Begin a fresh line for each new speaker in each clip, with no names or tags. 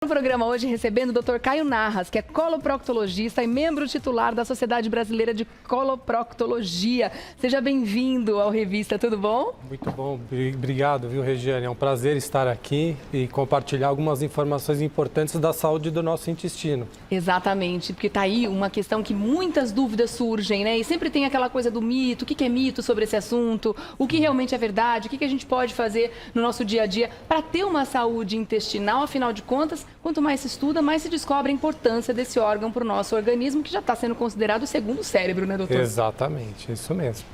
No programa hoje recebendo o Dr. Caio Narras, que é coloproctologista e membro titular da Sociedade Brasileira de Coloproctologia. Seja bem-vindo ao Revista, tudo bom?
Muito bom, obrigado, viu, Regiane? É um prazer estar aqui e compartilhar algumas informações importantes da saúde do nosso intestino.
Exatamente, porque tá aí uma questão que muitas dúvidas surgem, né? E sempre tem aquela coisa do mito, o que é mito sobre esse assunto, o que realmente é verdade, o que a gente pode fazer no nosso dia a dia para ter uma saúde intestinal, afinal de contas, quanto mais se estuda, mais se descobre a importância desse órgão para o nosso organismo, que já está sendo considerado o segundo cérebro, né, doutor?
Exatamente, isso mesmo.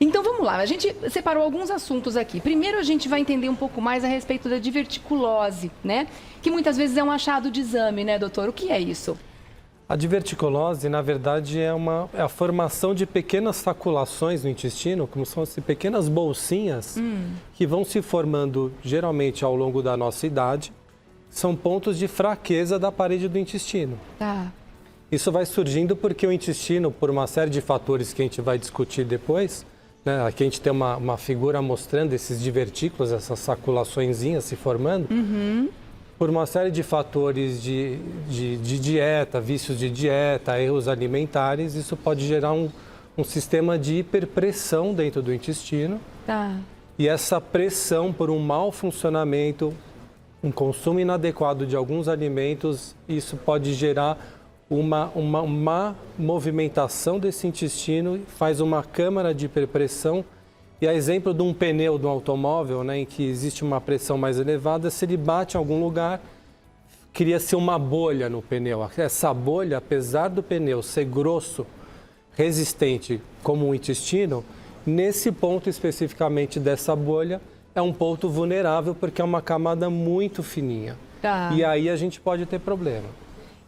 Então vamos lá, a gente separou alguns assuntos aqui. Primeiro a gente vai entender um pouco mais a respeito da diverticulose, né? Que muitas vezes é um achado de exame, né, doutor? O que é isso?
A diverticulose, na verdade, é a formação de pequenas saculações no intestino, como se fossem pequenas bolsinhas que vão se formando geralmente ao longo da nossa idade. São pontos de fraqueza da parede do intestino.
Tá.
Isso vai surgindo porque o intestino, por uma série de fatores que a gente vai discutir depois, né? Aqui a gente tem uma figura mostrando esses divertículos, essas saculaçõezinhas se formando. Por uma série de fatores de dieta, vícios de dieta, erros alimentares, isso pode gerar um sistema de hiperpressão dentro do intestino.
Tá.
E essa pressão por um mau funcionamento, um consumo inadequado de alguns alimentos, isso pode gerar uma má movimentação desse intestino, faz uma câmara de hiperpressão. E a exemplo de um pneu de um automóvel, né, em que existe uma pressão mais elevada, se ele bate em algum lugar, cria-se uma bolha no pneu. Essa bolha, apesar do pneu ser grosso, resistente como o intestino, nesse ponto especificamente dessa bolha, é um ponto vulnerável porque é uma camada muito fininha.
Tá.
E aí a gente pode ter problema.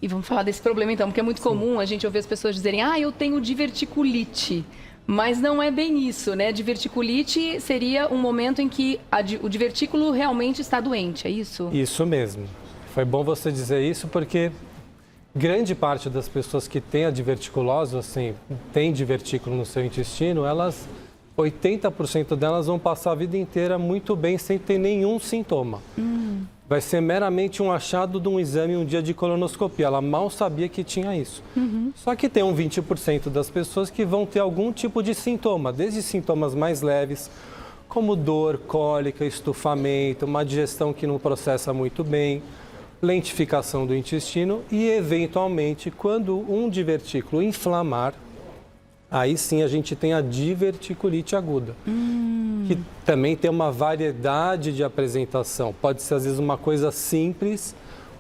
E vamos falar desse problema então, porque é muito comum a gente ouvir as pessoas dizerem: ah, eu tenho diverticulite. Mas não é bem isso, né? Diverticulite seria um momento em que o divertículo realmente está doente, é isso?
Isso mesmo. Foi bom você dizer isso porque grande parte das pessoas que têm a diverticulose, assim, tem divertículo no seu intestino, 80% delas vão passar a vida inteira muito bem sem ter nenhum sintoma. Vai ser meramente um achado de um exame um dia de colonoscopia. Ela mal sabia que tinha isso. Só que tem 20% das pessoas que vão ter algum tipo de sintoma, desde sintomas mais leves, como dor, cólica, estufamento, uma digestão que não processa muito bem, lentificação do intestino e, eventualmente, quando um divertículo inflamar, aí sim a gente tem a diverticulite aguda, que também tem uma variedade de apresentação. Pode ser, às vezes, uma coisa simples,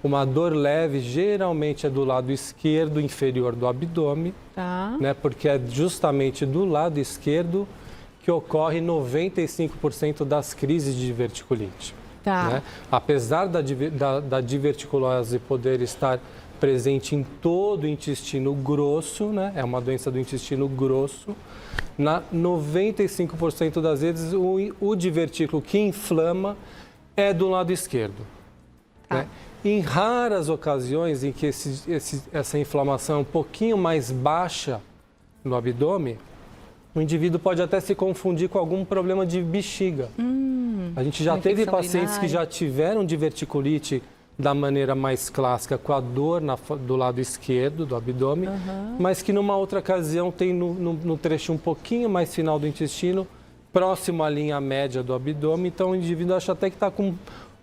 uma dor leve, geralmente é do lado esquerdo inferior do abdômen, né? Porque é justamente do lado esquerdo que ocorre 95% das crises de diverticulite.
Tá.
Né? Apesar da diverticulose poder estar presente em todo o intestino grosso, né? É uma doença do intestino grosso. 95% das vezes, o divertículo que inflama é do lado esquerdo. Né? Em raras ocasiões em que essa inflamação é um pouquinho mais baixa no abdômen, o indivíduo pode até se confundir com algum problema de bexiga. A gente já teve pacientes que já tiveram diverticulite da maneira mais clássica, com a dor do lado esquerdo do abdômen, mas que numa outra ocasião tem no trecho um pouquinho mais final do intestino, próximo à linha média do abdômen, então o indivíduo acha até que está com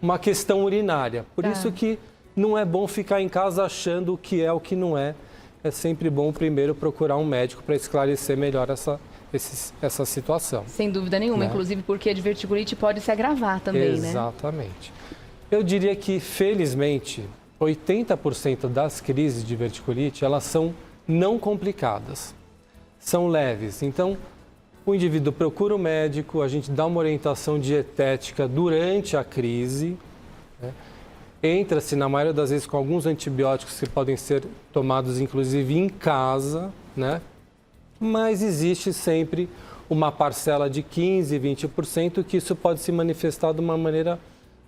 uma questão urinária. Por isso que não é bom ficar em casa achando o que é o que não é. É sempre bom primeiro procurar um médico para esclarecer melhor essa situação.
Sem dúvida nenhuma,
né?
Inclusive porque a diverticulite pode se agravar também,
Exatamente. Eu diria que, felizmente, 80% das crises de diverticulite, elas são não complicadas, são leves. Então, o indivíduo procura o médico, a gente dá uma orientação dietética durante a crise, né? Entra-se, na maioria das vezes, com alguns antibióticos que podem ser tomados, inclusive, em casa, né? Mas existe sempre uma parcela de 15%, 20% que isso pode se manifestar de uma maneira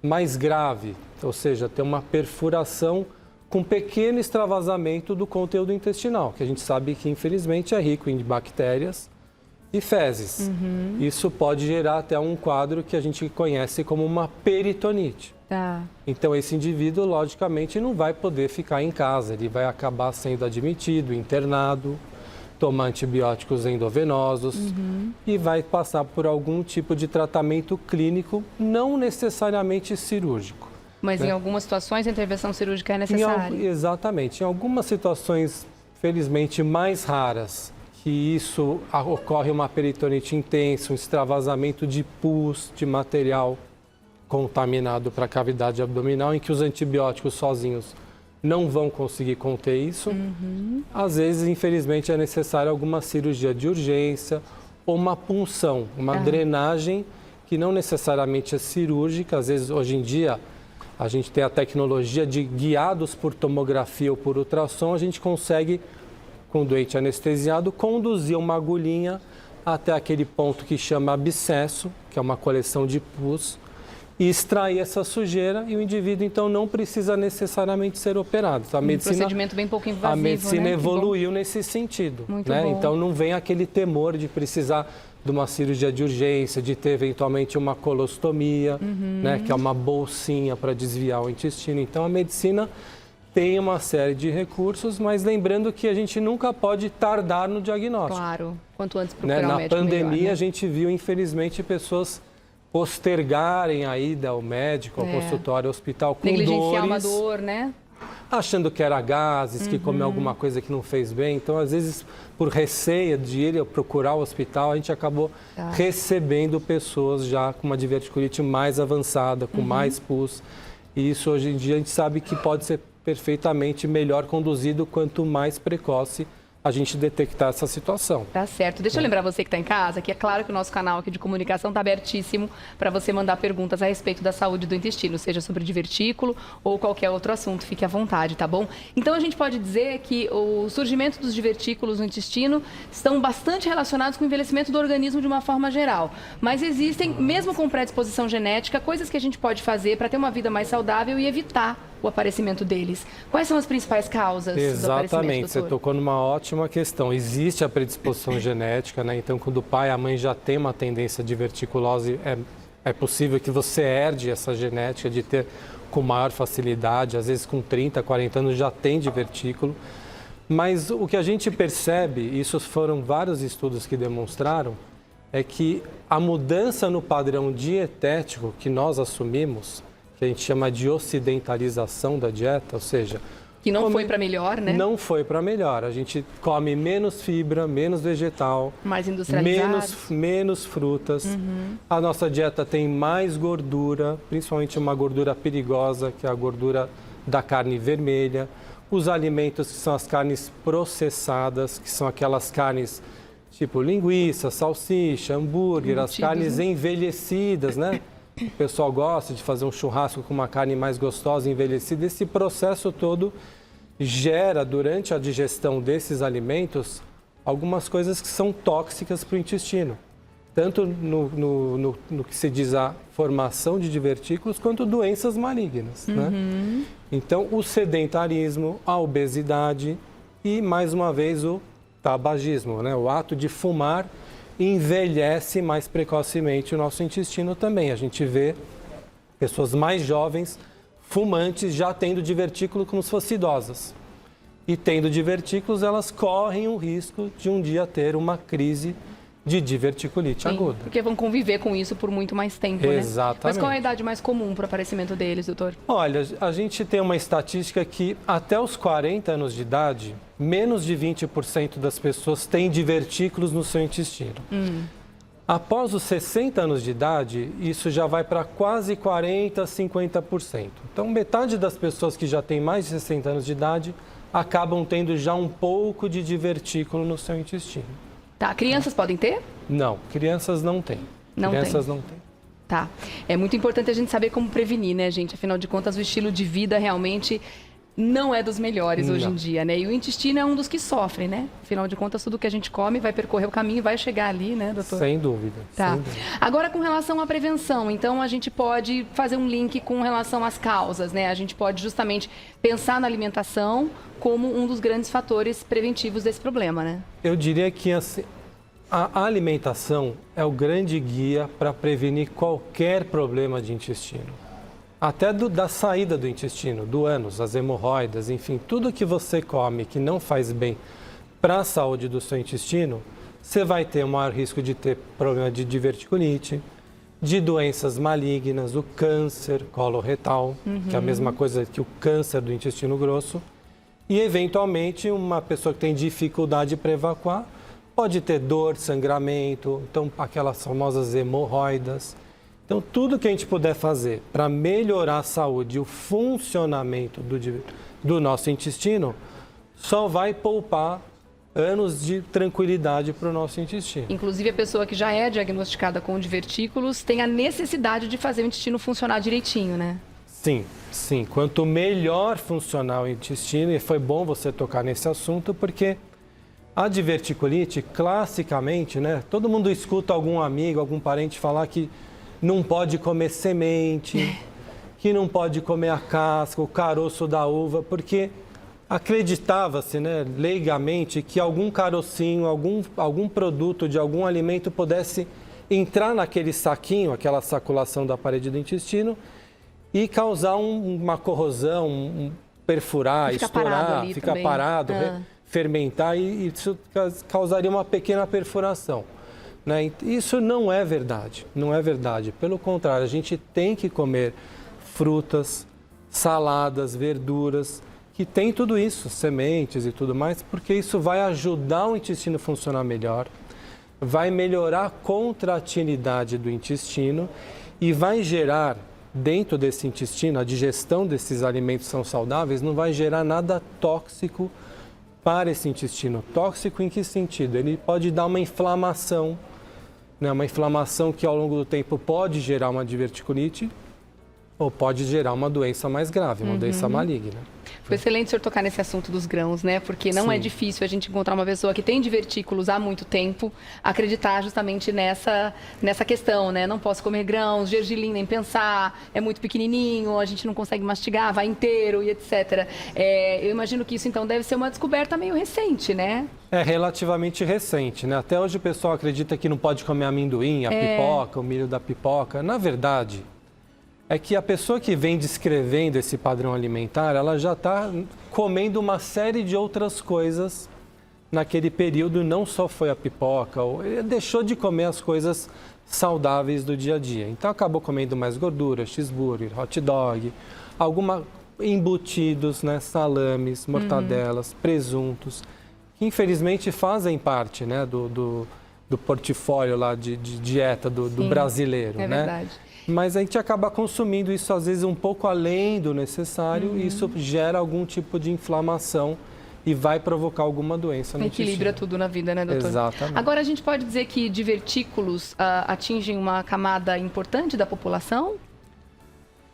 mais grave, ou seja, ter uma perfuração com pequeno extravasamento do conteúdo intestinal, que a gente sabe que, infelizmente, é rico em bactérias e fezes. Isso pode gerar até um quadro que a gente conhece como uma peritonite.
Tá.
Então, esse indivíduo, logicamente, não vai poder ficar em casa, ele vai acabar sendo admitido, internado, tomar antibióticos endovenosos e vai passar por algum tipo de tratamento clínico, não necessariamente cirúrgico.
Mas
né?
em algumas situações a intervenção cirúrgica é necessária.
Exatamente. Em algumas situações, felizmente, mais raras, que isso ocorre uma peritonite intensa, um extravasamento de pus, de material contaminado para a cavidade abdominal, em que os antibióticos sozinhos não vão conseguir conter isso. Às vezes, infelizmente, é necessária alguma cirurgia de urgência ou uma punção, uma drenagem que não necessariamente é cirúrgica. Às vezes, hoje em dia, a gente tem a tecnologia de, guiados por tomografia ou por ultrassom, a gente consegue, com o doente anestesiado, conduzir uma agulhinha até aquele ponto que chama abscesso, que é uma coleção de pus, e extrair essa sujeira, e o indivíduo, então, não precisa necessariamente ser operado. Então,
Um procedimento bem pouco invasivo,
a medicina
né?
evoluiu nesse sentido.
Muito
né?
bom.
Então, não vem aquele temor de precisar de uma cirurgia de urgência, de ter, eventualmente, uma colostomia, né? Que é uma bolsinha para desviar o intestino. Então, a medicina tem uma série de recursos, mas lembrando que a gente nunca pode tardar no diagnóstico.
Claro, quanto antes
né?
procurar o
Na
médico
pandemia,
melhor, né?
a gente viu, infelizmente, pessoas postergarem a ida ao médico, ao consultório, ao hospital, com
Negligenciar uma
dores,
dor, né?
achando que era gases, que comeu alguma coisa que não fez bem. Então, às vezes, por receio de ir procurar o hospital, a gente acabou recebendo pessoas já com uma diverticulite mais avançada, com mais pus. E isso, hoje em dia, a gente sabe que pode ser perfeitamente melhor conduzido quanto mais precoce a gente detectar essa situação.
Tá certo. Deixa eu lembrar você que está em casa, que é claro que o nosso canal aqui de comunicação está abertíssimo para você mandar perguntas a respeito da saúde do intestino, seja sobre divertículo ou qualquer outro assunto, fique à vontade, tá bom? Então a gente pode dizer que o surgimento dos divertículos no intestino estão bastante relacionados com o envelhecimento do organismo de uma forma geral. Mas existem, mesmo com predisposição genética, coisas que a gente pode fazer para ter uma vida mais saudável e evitar o aparecimento deles. Quais são as principais causas do aparecimento,
Exatamente,
doutor?
você tocou numa ótima questão. Existe a predisposição genética, né? Então, quando o pai e a mãe já têm uma tendência de diverticulose, é possível que você herde essa genética de ter com maior facilidade, às vezes com 30, 40 anos já tem divertículo. Mas o que a gente percebe, isso foram vários estudos que demonstraram, é que a mudança no padrão dietético que nós assumimos, que a gente chama de ocidentalização da dieta, ou seja...
Que não foi para melhor, né?
Não foi para melhor. A gente come menos fibra, menos vegetal,
Mais industrializado.
menos frutas. A nossa dieta tem mais gordura, principalmente uma gordura perigosa, que é a gordura da carne vermelha. Os alimentos que são as carnes processadas, que são aquelas carnes tipo linguiça, salsicha, hambúrguer, as carnes envelhecidas, né? O pessoal gosta de fazer um churrasco com uma carne mais gostosa, envelhecida. Esse processo todo gera, durante a digestão desses alimentos, algumas coisas que são tóxicas para o intestino. Tanto no que se diz a formação de divertículos, quanto doenças malignas. Né? Então, o sedentarismo, a obesidade e, mais uma vez, o tabagismo, né? O ato de fumar envelhece mais precocemente o nosso intestino também. A gente vê pessoas mais jovens, fumantes, já tendo divertículo como se fossem idosas. E tendo divertículos, elas correm o risco de um dia ter uma crise de diverticulite aguda.
Porque vão conviver com isso por muito mais tempo, né?
Exatamente.
Mas qual é a idade mais comum para o aparecimento deles, doutor?
Olha, a gente tem uma estatística que até os 40 anos de idade, menos de 20% das pessoas têm divertículos no seu intestino. Após os 60 anos de idade, isso já vai para quase 40%, 50%. Então, metade das pessoas que já têm mais de 60 anos de idade acabam tendo já um pouco de divertículo no seu intestino.
Tá, crianças podem ter?
Não, crianças não têm. Crianças não têm.
Tá. É muito importante a gente saber como prevenir, né, gente? Afinal de contas, o estilo de vida realmente não é dos melhores hoje em dia, né? E o intestino é um dos que sofre, né? Afinal de contas, tudo que a gente come vai percorrer o caminho e vai chegar ali, né, doutor?
Sem dúvida.
Tá.
Sem dúvida.
Agora, com relação à prevenção, então a gente pode fazer um link com relação às causas, né? A gente pode justamente pensar na alimentação como um dos grandes fatores preventivos desse problema, né?
Eu diria que assim, a alimentação é o grande guia para prevenir qualquer problema de intestino. até da saída do intestino, do ânus, as hemorroidas, enfim, tudo que você come que não faz bem para a saúde do seu intestino, você vai ter o maior risco de ter problema de diverticulite, de doenças malignas, o câncer coloretal, que é a mesma coisa que o câncer do intestino grosso, e eventualmente uma pessoa que tem dificuldade para evacuar pode ter dor, sangramento, então aquelas famosas hemorroidas. Então, tudo que a gente puder fazer para melhorar a saúde e o funcionamento do nosso intestino só vai poupar anos de tranquilidade para o nosso intestino.
Inclusive, a pessoa que já é diagnosticada com divertículos tem a necessidade de fazer o intestino funcionar direitinho, né?
Sim, sim. Quanto melhor funcionar o intestino, e foi bom você tocar nesse assunto, porque a diverticulite, classicamente, né? Todo mundo escuta algum amigo, algum parente falar que não pode comer semente, que não pode comer a casca, o caroço da uva, porque acreditava-se, né, leigamente, que algum carocinho, algum produto de algum alimento pudesse entrar naquele saquinho, aquela saculação da parede do intestino, e causar uma corrosão, perfurar, estourar, ficar parado, fermentar, e isso causaria uma pequena perfuração. Né? Isso não é verdade, não é verdade. Pelo contrário, a gente tem que comer frutas, saladas, verduras, que tem tudo isso, sementes e tudo mais, porque isso vai ajudar o intestino a funcionar melhor, vai melhorar a contratilidade do intestino e vai gerar, dentro desse intestino, a digestão desses alimentos são saudáveis, não vai gerar nada tóxico para esse intestino. Tóxico em que sentido? Ele pode dar uma inflamação, né? Uma inflamação que ao longo do tempo pode gerar uma diverticulite ou pode gerar uma doença mais grave, uma doença maligna.
Foi excelente o senhor tocar nesse assunto dos grãos, né? Porque não é difícil a gente encontrar uma pessoa que tem divertículos há muito tempo, acreditar justamente nessa questão, né? Não posso comer grãos, gergelim nem pensar, é muito pequenininho, a gente não consegue mastigar, vai inteiro e etc. Eu imagino que isso, então, deve ser uma descoberta meio recente, né?
É relativamente recente, né? Até hoje o pessoal acredita que não pode comer amendoim, a pipoca, o milho da pipoca. Na verdade, é que a pessoa que vem descrevendo esse padrão alimentar, ela já está comendo uma série de outras coisas naquele período, não só foi a pipoca, ele deixou de comer as coisas saudáveis do dia a dia. Então acabou comendo mais gordura, cheeseburger, hot dog, embutidos, né, salames, mortadelas, presuntos, que infelizmente fazem parte, né, do portfólio lá de dieta do brasileiro, né?
Verdade.
Mas a gente acaba consumindo isso, às vezes, um pouco além do necessário e isso gera algum tipo de inflamação e vai provocar alguma doença no intestino.
Equilibra tudo na vida, né, doutor?
Exatamente.
Agora, a gente pode dizer que divertículos atingem uma camada importante da população?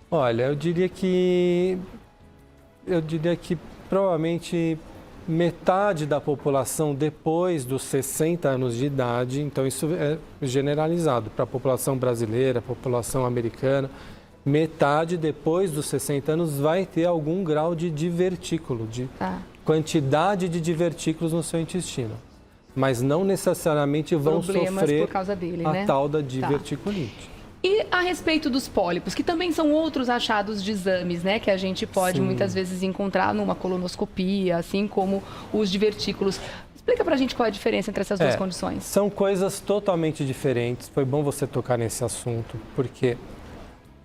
Olha, eu diria que provavelmente metade da população depois dos 60 anos de idade, então isso é generalizado para a população brasileira, a população americana, metade depois dos 60 anos vai ter algum grau de divertículo, de quantidade de divertículos no seu intestino, mas não necessariamente vão sofrer
por causa dele,
a
né?
tal da diverticulite.
E a respeito dos pólipos, que também são outros achados de exames, né? Que a gente pode muitas vezes encontrar numa colonoscopia, assim como os divertículos. Explica pra gente qual é a diferença entre essas duas condições.
São coisas totalmente diferentes. Foi bom você tocar nesse assunto, porque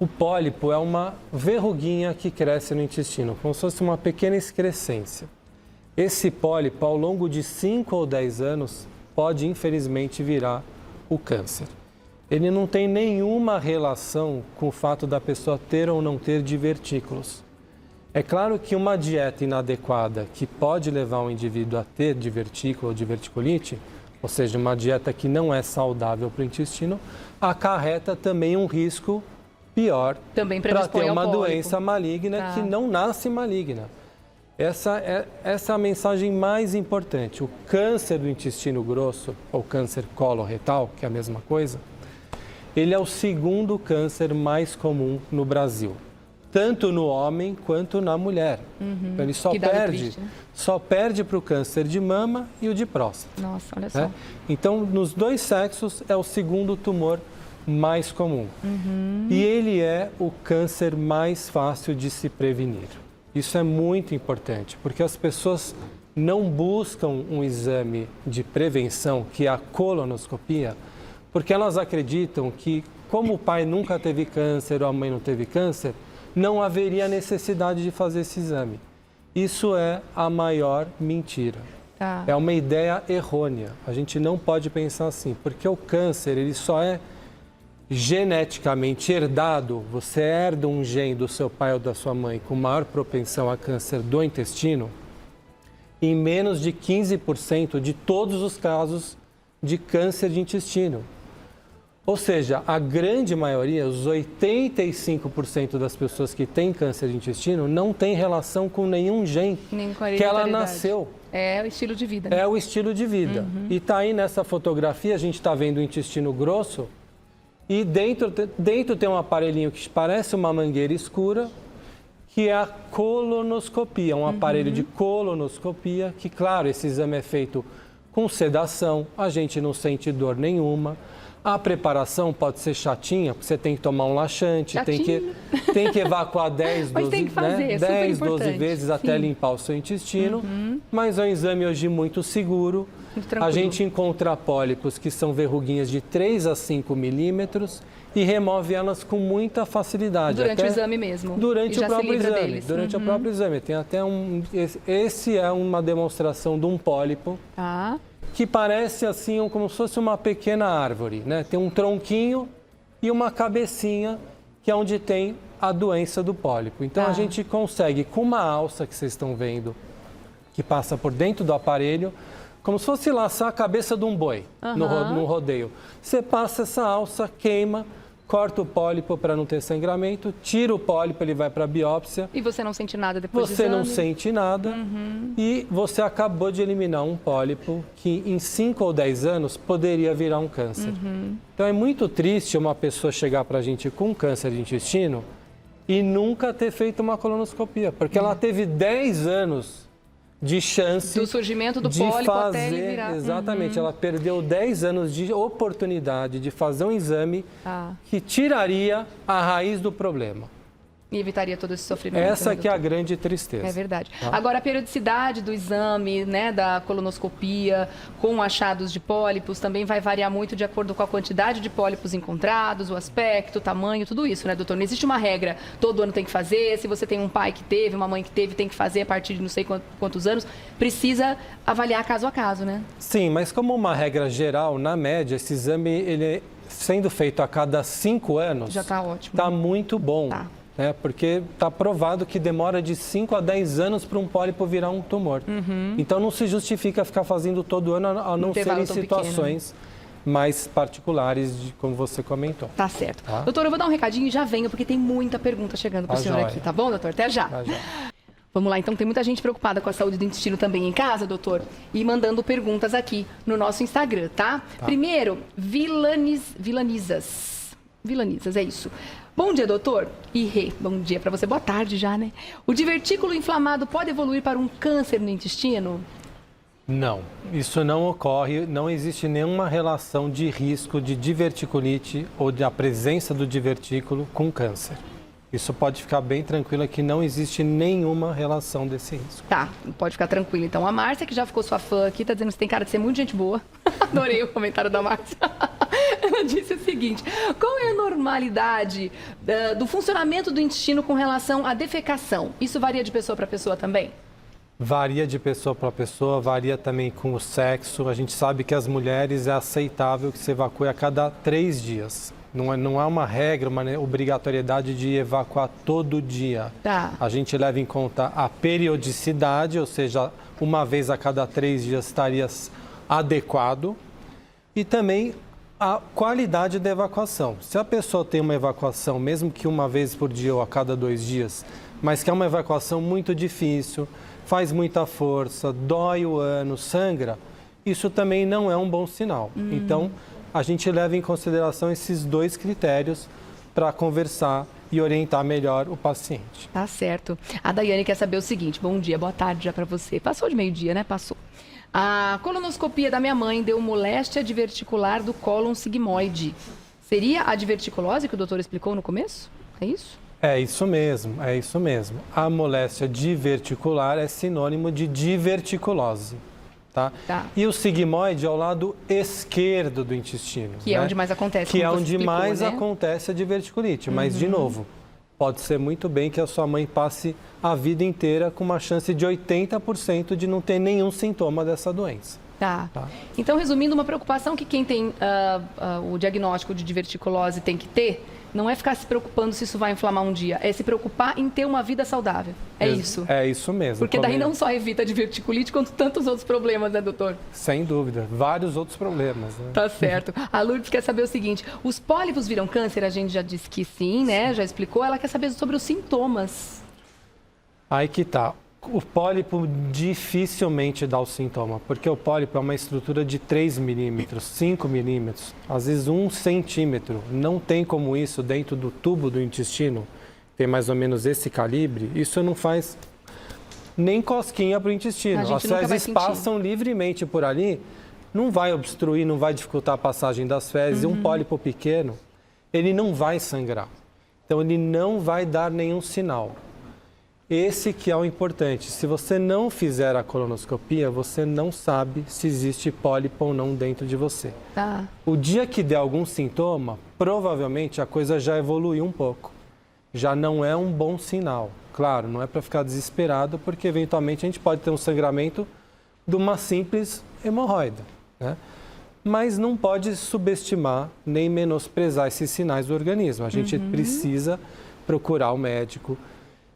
o pólipo é uma verruguinha que cresce no intestino, como se fosse uma pequena excrescência. Esse pólipo, ao longo de 5 ou 10 anos, pode infelizmente virar o câncer. Ele não tem nenhuma relação com o fato da pessoa ter ou não ter divertículos. É claro que uma dieta inadequada que pode levar o indivíduo a ter divertículo ou diverticulite, ou seja, uma dieta que não é saudável para o intestino, acarreta também um risco pior para ter uma doença maligna que não nasce maligna. Essa é a mensagem mais importante. O câncer do intestino grosso, ou câncer coloretal, que é a mesma coisa, ele é o segundo câncer mais comum no Brasil, tanto no homem quanto na mulher. Então, ele só perde para o câncer de mama e o de próstata.
Nossa, olha só.
Então, nos dois sexos, é o segundo tumor mais comum. E ele é o câncer mais fácil de se prevenir. Isso é muito importante, porque as pessoas não buscam um exame de prevenção, que é a colonoscopia, porque elas acreditam que, como o pai nunca teve câncer ou a mãe não teve câncer, não haveria necessidade de fazer esse exame. Isso é a maior mentira.
Tá.
É uma ideia errônea. A gente não pode pensar assim, porque o câncer ele só é geneticamente herdado. Você herda um gene do seu pai ou da sua mãe com maior propensão a câncer do intestino em menos de 15% de todos os casos de câncer de intestino. Ou seja, a grande maioria, os 85% das pessoas que têm câncer de intestino não tem relação com nenhum gene
Nem com a
que ela
hereditariedade.
nasceu.
É o estilo de vida, né?
É o estilo de vida. E tá aí nessa fotografia, a gente está vendo o intestino grosso e dentro tem um aparelhinho que parece uma mangueira escura, que é a colonoscopia, um aparelho de colonoscopia, que, claro, esse exame é feito com sedação, a gente não sente dor nenhuma. A preparação pode ser chatinha, porque você tem que tomar um laxante, tem que evacuar 10,
Mas
12,
tem que fazer,
né?
é super
10, 12
importante.
vezes até
Sim.
limpar o seu intestino. Mas é um exame hoje muito seguro.
Muito tranquilo.
A gente encontra pólipos que são verruguinhas de 3 a 5 milímetros e remove elas com muita facilidade.
Durante o exame mesmo.
Durante
E
o
já se
próprio
livra
exame.
deles.
Durante o próprio exame. Tem até esse é uma demonstração de um pólipo
Tá.
que parece assim como se fosse uma pequena árvore, né? Tem um tronquinho e uma cabecinha, que é onde tem a doença do pólipo. Então, a gente consegue, com uma alça que vocês estão vendo, que passa por dentro do aparelho, como se fosse laçar a cabeça de um boi no rodeio. Você passa essa alça, queima, corta o pólipo para não ter sangramento, tira o pólipo, ele vai para a biópsia.
E você não sente nada depois do
Você
exame?
não sente nada e você acabou de eliminar um pólipo que em 5 ou 10 anos poderia virar um câncer. Então é muito triste uma pessoa chegar para a gente com câncer de intestino e nunca ter feito uma colonoscopia, porque ela teve 10 anos de chance
Do surgimento do
de
pólipo
fazer,
até ele virar.
exatamente, ela perdeu 10 anos de oportunidade de fazer um exame
Ah.
que tiraria a raiz do problema.
E evitaria todo esse sofrimento.
Essa
né,
que é a
doutor?
grande tristeza.
É verdade.
Tá?
Agora, a periodicidade do exame, né, da colonoscopia, com achados de pólipos, também vai variar muito de acordo com a quantidade de pólipos encontrados, o aspecto, o tamanho, tudo isso, né, doutor? Não existe uma regra, todo ano tem que fazer, se você tem um pai que teve, uma mãe que teve, tem que fazer a partir de não sei quantos anos, precisa avaliar caso a caso, né?
Sim, mas como uma regra geral, na média, esse exame, ele sendo feito a cada 5 anos...
Já está ótimo.
Está muito bom.
Tá.
Né? Porque está provado que demora de 5 a 10 anos para um pólipo virar um tumor. Então, não se justifica ficar fazendo todo ano, a não ser
Intervalo
em
tão
situações mais particulares, como você comentou.
Tá certo.
Tá.
Doutor, eu vou dar um recadinho e já venho, porque tem muita pergunta chegando para o
Tá
senhor
joia.
aqui, tá bom, doutor? Até já.
Tá, já.
Vamos lá, então tem muita gente preocupada com a saúde do intestino também em casa, doutor, e mandando perguntas aqui no nosso Instagram, tá? Primeiro, Vilanizas, é isso. Bom dia, doutor. E Rê, bom dia para você. Boa tarde já, né? O divertículo inflamado pode evoluir para um câncer no intestino?
Não, isso não ocorre, não existe nenhuma relação de risco de diverticulite ou de a presença do divertículo com câncer. Isso pode ficar bem tranquilo que não existe nenhuma relação desse risco.
Tá, pode ficar tranquilo. Então, a Márcia, que já ficou sua fã aqui, tá dizendo que você tem cara de ser muito gente boa. Adorei o comentário da Márcia. Ela disse o seguinte: qual é a normalidade do funcionamento do intestino com relação à defecação? Isso varia de pessoa para pessoa também?
Varia de pessoa para pessoa, varia também com o sexo. A gente sabe que as mulheres é aceitável que se evacue a cada 3 dias. Não há uma regra, uma obrigatoriedade de evacuar todo dia.
Tá.
A gente leva em conta a periodicidade, ou seja, uma vez a cada 3 dias estaria adequado. E também a qualidade da evacuação. Se a pessoa tem uma evacuação, mesmo que uma vez por dia ou a cada 2 dias, mas que é uma evacuação muito difícil, faz muita força, dói o ânus, sangra, isso também não é um bom sinal. Então, a gente leva em consideração esses 2 critérios para conversar e orientar melhor o paciente.
Tá certo. A Daiane quer saber o seguinte: bom dia, boa tarde já para você. Passou de meio-dia, né? Passou. A colonoscopia da minha mãe deu moléstia diverticular do cólon sigmoide. Seria a diverticulose que o doutor explicou no começo? É isso?
É isso mesmo, é isso mesmo. A moléstia diverticular é sinônimo de diverticulose. Tá? E o sigmoide é o lado esquerdo do intestino.
Que é onde mais acontece.
Que é onde mais acontece a diverticulite. Mas, de novo, pode ser muito bem que a sua mãe passe a vida inteira com uma chance de 80% de não ter nenhum sintoma dessa doença.
Tá. Então, resumindo, uma preocupação que quem tem o diagnóstico de diverticulose tem que ter não é ficar se preocupando se isso vai inflamar um dia, é se preocupar em ter uma vida saudável. É isso?
É isso mesmo.
Porque daí não só evita a diverticulite, quanto tantos outros problemas, né, doutor?
Sem dúvida. Vários outros problemas. Né?
Tá certo. A Lourdes quer saber o seguinte, os pólipos viram câncer? A gente já disse que sim, né? Já explicou. Ela quer saber sobre os sintomas.
Aí que tá. O pólipo dificilmente dá o sintoma, porque o pólipo é uma estrutura de 3 milímetros, 5 milímetros, às vezes 1 centímetro. Não tem como isso dentro do tubo do intestino, tem mais ou menos esse calibre, isso não faz nem cosquinha para o intestino. As fezes passam livremente por ali, não vai obstruir, não vai dificultar a passagem das fezes. Um pólipo pequeno, ele não vai sangrar, então ele não vai dar nenhum sinal. Esse que é o importante. Se você não fizer a colonoscopia, você não sabe se existe pólipo ou não dentro de você.
Tá.
O dia que der algum sintoma, provavelmente a coisa já evoluiu um pouco. Já não é um bom sinal. Claro, não é para ficar desesperado, porque eventualmente a gente pode ter um sangramento de uma simples hemorroida, né? Mas não pode subestimar nem menosprezar esses sinais do organismo. A gente precisa procurar o médico.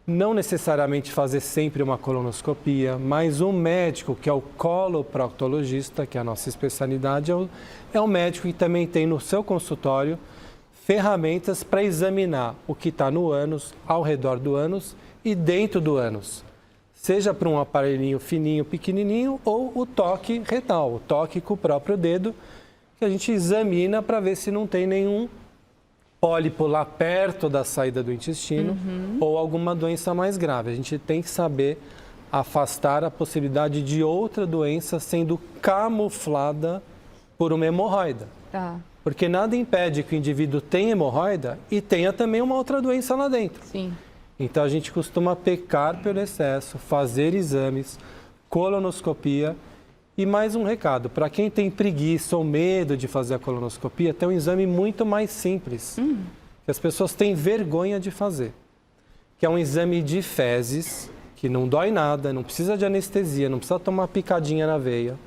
Não necessariamente fazer sempre uma colonoscopia, mas um médico, que é o coloproctologista, que é a nossa especialidade, é um médico que também tem no seu consultório ferramentas para examinar o que está no ânus, ao redor do ânus e dentro do ânus. Seja para um aparelhinho fininho, pequenininho, ou o toque retal, o toque com o próprio dedo, que a gente examina para ver se não tem nenhum pólipo lá perto da saída do intestino ou alguma doença mais grave. A gente tem que saber afastar a possibilidade de outra doença sendo camuflada por uma hemorroida.
Tá.
Porque nada impede que o indivíduo tenha hemorroida e tenha também uma outra doença lá dentro.
Sim.
Então a gente costuma pecar pelo excesso, fazer exames, colonoscopia. E mais um recado, para quem tem preguiça ou medo de fazer a colonoscopia, tem um exame muito mais simples, que as pessoas têm vergonha de fazer, que é um exame de fezes, que não dói nada, não precisa de anestesia, não precisa tomar picadinha na veia,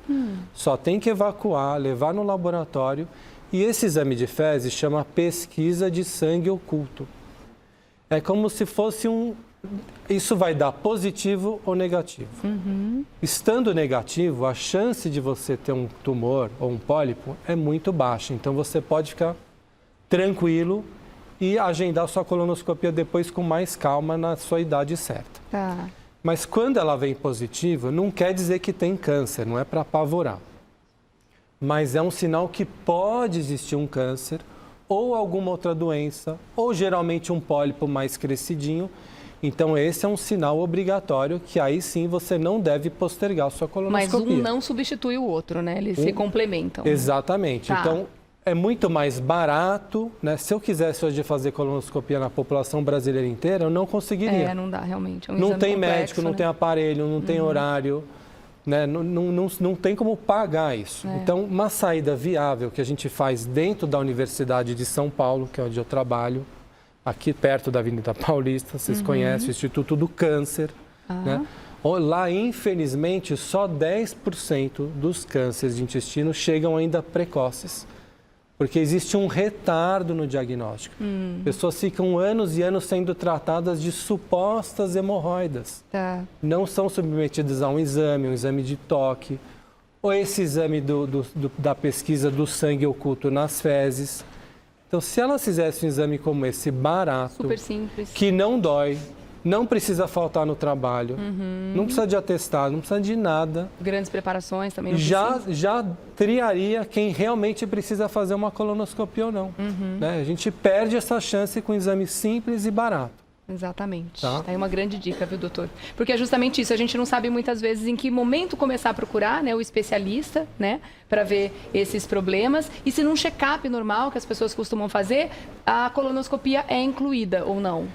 só tem que evacuar, levar no laboratório, e esse exame de fezes chama pesquisa de sangue oculto. É como se fosse isso vai dar positivo ou negativo. Estando negativo, a chance de você ter um tumor ou um pólipo é muito baixa. Então, você pode ficar tranquilo e agendar sua colonoscopia depois com mais calma na sua idade certa.
Tá.
Mas quando ela vem positiva, não quer dizer que tem câncer, não é para apavorar. Mas é um sinal que pode existir um câncer ou alguma outra doença, ou geralmente um pólipo mais crescidinho. Então, esse é um sinal obrigatório que aí sim você não deve postergar a sua colonoscopia.
Mas um não substitui o outro, né? Eles se complementam.
Exatamente.
Tá.
Então, é muito mais barato, né? Se eu quisesse hoje fazer colonoscopia na população brasileira inteira, eu não conseguiria.
Não dá, realmente. É um
não
exame
tem
complexo,
médico, não
né?
tem aparelho, não tem horário, né? Não tem como pagar isso. Então, uma saída viável que a gente faz dentro da Universidade de São Paulo, que é onde eu trabalho, aqui perto da Avenida Paulista, vocês conhecem o Instituto do Câncer, né? Lá, infelizmente, só 10% dos cânceres de intestino chegam ainda precoces, porque existe um retardo no diagnóstico. Pessoas ficam anos e anos sendo tratadas de supostas hemorroidas.
Tá.
Não são submetidas a um exame de toque, ou esse exame da pesquisa do sangue oculto nas fezes. Então, se elas fizessem um exame como esse, barato,
Super simples.
que não dói, não precisa faltar no trabalho, não precisa de atestado, não precisa de nada,
Grandes preparações também não
já triaria quem realmente precisa fazer uma colonoscopia ou não. Né? A gente perde essa chance com um exame simples e barato.
Exatamente.
Tá?
Tá aí uma grande dica, viu, doutor? Porque é justamente isso, a gente não sabe muitas vezes em que momento começar a procurar, né, o especialista, né, para ver esses problemas. E se num check-up normal que as pessoas costumam fazer, a colonoscopia é incluída ou não?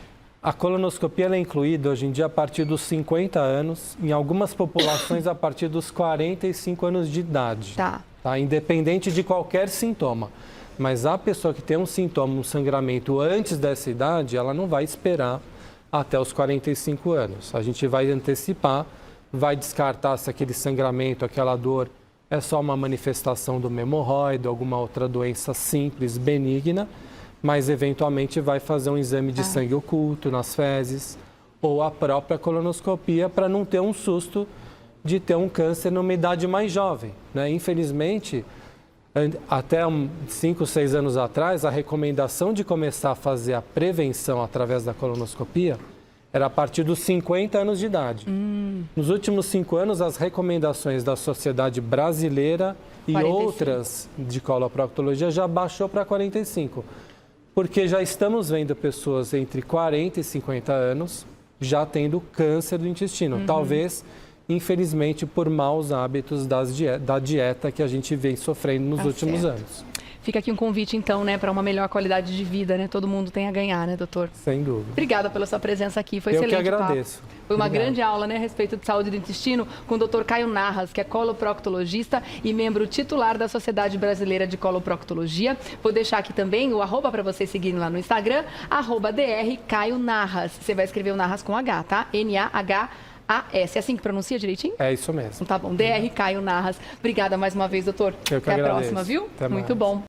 A colonoscopia ela é incluída hoje em dia a partir dos 50 anos, em algumas populações a partir dos 45 anos de idade.
Tá.
Tá? Independente de qualquer sintoma. Mas a pessoa que tem um sintoma, um sangramento antes dessa idade, ela não vai esperar até os 45 anos. A gente vai antecipar, vai descartar se aquele sangramento, aquela dor é só uma manifestação do hemorroide, alguma outra doença simples, benigna, mas eventualmente vai fazer um exame de sangue oculto nas fezes ou a própria colonoscopia para não ter um susto de ter um câncer numa idade mais jovem, né? Infelizmente, até 5, 6 anos atrás, a recomendação de começar a fazer a prevenção através da colonoscopia era a partir dos 50 anos de idade. Nos últimos 5 anos, as recomendações da Sociedade Brasileira e
45.
outras de coloproctologia já baixou para 45. Porque já estamos vendo pessoas entre 40 e 50 anos já tendo câncer do intestino. Talvez, infelizmente, por maus hábitos da dieta que a gente vem sofrendo nos últimos anos.
Fica aqui um convite, então, né, para uma melhor qualidade de vida, né? Todo mundo tem a ganhar, né, doutor?
Sem dúvida.
Obrigada pela sua presença aqui, foi
Eu
excelente.
que agradeço.
Papo. Foi uma
Obrigado.
grande aula, né, a respeito de saúde do intestino, com o doutor Caio Narras, que é coloproctologista e membro titular da Sociedade Brasileira de Coloproctologia. Vou deixar aqui também o @ para vocês seguirem lá no Instagram, @dr Caio Narras. Você vai escrever o Narras com H, tá? N-A-H-A-S. É assim que pronuncia direitinho?
É isso mesmo.
Tá bom. DR Caio Narras. Obrigada mais uma vez, doutor.
Eu que
Até a
agradeço.
próxima, viu?
Até mais.
Muito bom.